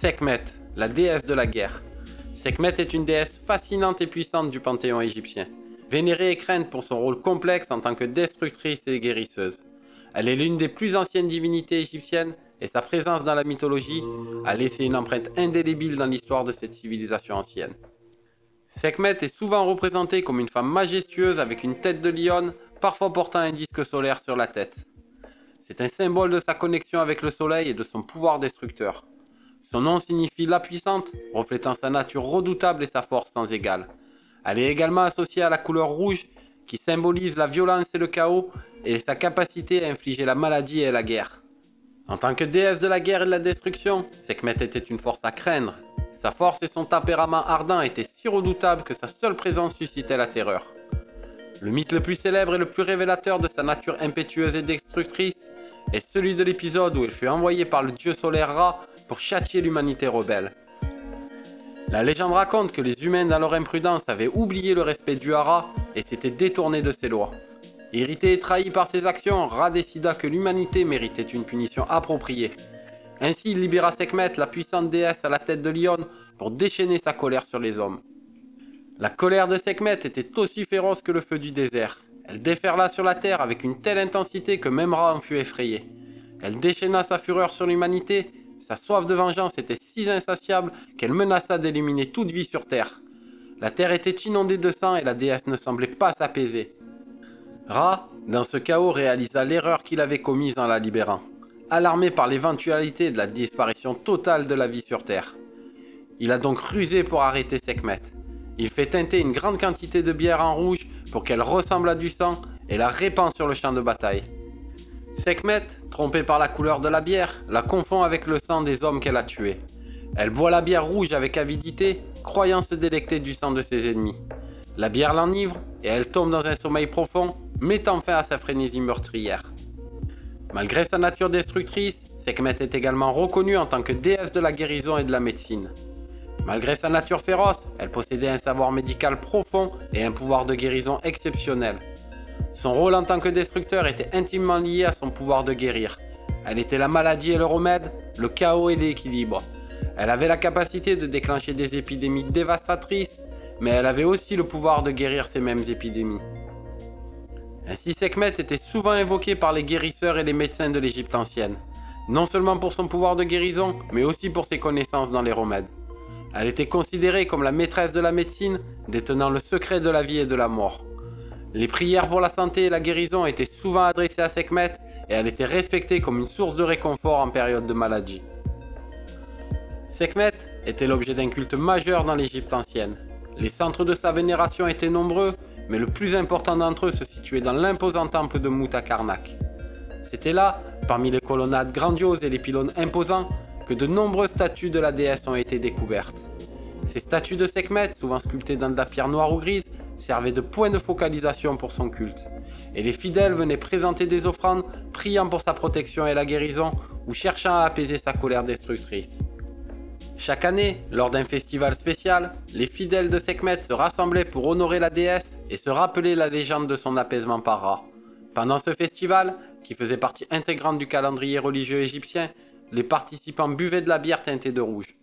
Sekhmet, la déesse de la guerre. Sekhmet est une déesse fascinante et puissante du panthéon égyptien, vénérée et crainte pour son rôle complexe en tant que destructrice et guérisseuse. Elle est l'une des plus anciennes divinités égyptiennes et sa présence dans la mythologie a laissé une empreinte indélébile dans l'histoire de cette civilisation ancienne. Sekhmet est souvent représentée comme une femme majestueuse avec une tête de lionne, parfois portant un disque solaire sur la tête. C'est un symbole de sa connexion avec le soleil et de son pouvoir destructeur. Son nom signifie la puissante, reflétant sa nature redoutable et sa force sans égale. Elle est également associée à la couleur rouge, qui symbolise la violence et le chaos, et sa capacité à infliger la maladie et la guerre. En tant que déesse de la guerre et de la destruction, Sekhmet était une force à craindre. Sa force et son tempérament ardent étaient si redoutables que sa seule présence suscitait la terreur. Le mythe le plus célèbre et le plus révélateur de sa nature impétueuse et destructrice est celui de l'épisode où elle fut envoyée par le dieu solaire Ra pour châtier l'humanité rebelle. La légende raconte que les humains dans leur imprudence avaient oublié le respect dû à Ra et s'étaient détournés de ses lois. Irrité et trahi par ses actions, Ra décida que l'humanité méritait une punition appropriée. Ainsi il libéra Sekhmet, la puissante déesse à la tête de lion, pour déchaîner sa colère sur les hommes. La colère de Sekhmet était aussi féroce que le feu du désert. Elle déferla sur la terre avec une telle intensité que même Ra en fut effrayé. Elle déchaîna sa fureur sur l'humanité. Sa soif de vengeance était si insatiable qu'elle menaça d'éliminer toute vie sur terre. La terre était inondée de sang et la déesse ne semblait pas s'apaiser. Ra, dans ce chaos, réalisa l'erreur qu'il avait commise en la libérant, alarmé par l'éventualité de la disparition totale de la vie sur terre. Il a donc rusé pour arrêter Sekhmet. Il fait teinter une grande quantité de bière en rouge pour qu'elle ressemble à du sang et la répand sur le champ de bataille. Sekhmet, trompée par la couleur de la bière, la confond avec le sang des hommes qu'elle a tués. Elle boit la bière rouge avec avidité, croyant se délecter du sang de ses ennemis. La bière l'enivre et elle tombe dans un sommeil profond, mettant fin à sa frénésie meurtrière. Malgré sa nature destructrice, Sekhmet est également reconnue en tant que déesse de la guérison et de la médecine. Malgré sa nature féroce, elle possédait un savoir médical profond et un pouvoir de guérison exceptionnel. Son rôle en tant que destructeur était intimement lié à son pouvoir de guérir. Elle était la maladie et le remède, le chaos et l'équilibre. Elle avait la capacité de déclencher des épidémies dévastatrices, mais elle avait aussi le pouvoir de guérir ces mêmes épidémies. Ainsi Sekhmet était souvent invoqué par les guérisseurs et les médecins de l'Égypte ancienne, non seulement pour son pouvoir de guérison, mais aussi pour ses connaissances dans les remèdes. Elle était considérée comme la maîtresse de la médecine, détenant le secret de la vie et de la mort. Les prières pour la santé et la guérison étaient souvent adressées à Sekhmet et elle était respectée comme une source de réconfort en période de maladie. Sekhmet était l'objet d'un culte majeur dans l'Égypte ancienne. Les centres de sa vénération étaient nombreux, mais le plus important d'entre eux se situait dans l'imposant temple de Mouta Karnak. C'était là, parmi les colonnades grandioses et les pylônes imposants, que de nombreuses statues de la déesse ont été découvertes. Ces statues de Sekhmet, souvent sculptées dans de la pierre noire ou grise, servaient de point de focalisation pour son culte. Et les fidèles venaient présenter des offrandes, priant pour sa protection et la guérison, ou cherchant à apaiser sa colère destructrice. Chaque année, lors d'un festival spécial, les fidèles de Sekhmet se rassemblaient pour honorer la déesse et se rappeler la légende de son apaisement par Ra. Pendant ce festival, qui faisait partie intégrante du calendrier religieux égyptien, les participants buvaient de la bière teintée de rouge.